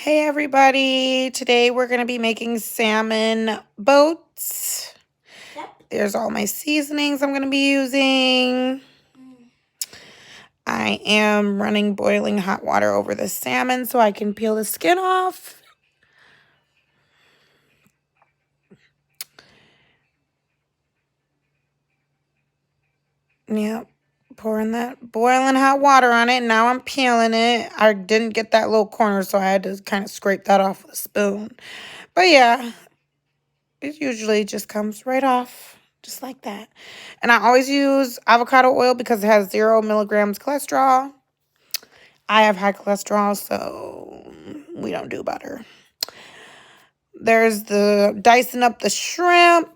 Hey everybody, today we're going to be making salmon boats. Yep. There's all my seasonings I'm going to be using. I am running boiling hot water over the salmon so I can peel the skin off. Yep, pouring that boiling hot water on it. Now I'm peeling it. I didn't get that little corner, so I had to kind of scrape that off with a spoon. But yeah, it usually just comes right off, just like that. And I always use avocado oil because it has 0 milligrams cholesterol. I have high cholesterol, so we don't do butter. There's the dicing up the shrimp.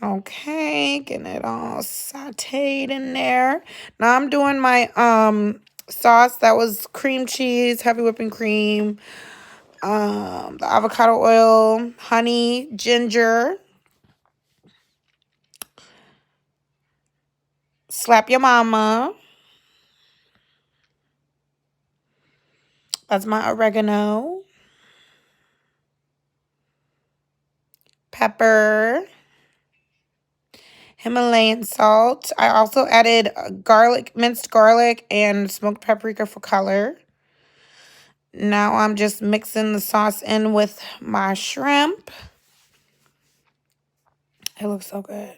Okay, getting it all sauteed in there. Now I'm doing my sauce. That was cream cheese, heavy whipping cream, the avocado oil, honey, ginger. Slap your mama. That's my oregano. Pepper. Himalayan salt. I also added garlic, minced garlic, and smoked paprika for color. Now I'm just mixing the sauce in with my shrimp. It looks so good.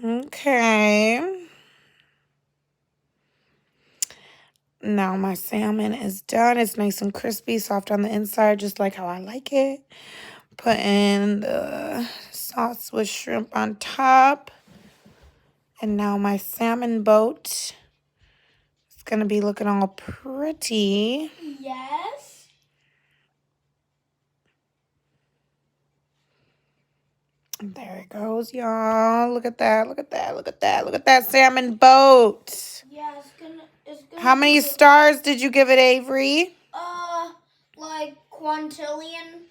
Okay. Now my salmon is done. It's nice and crispy, soft on the inside, just like how I like it. Putting the sauce with shrimp on top. And now my salmon boat is going to be looking all pretty. Yes. There it goes, y'all. Look at that. Look at that. Look at that. Look at that salmon boat. Yeah, it's gonna How many stars did you give it, Avery? Like quintillion.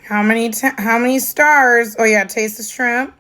How many stars? Oh yeah, taste the shrimp.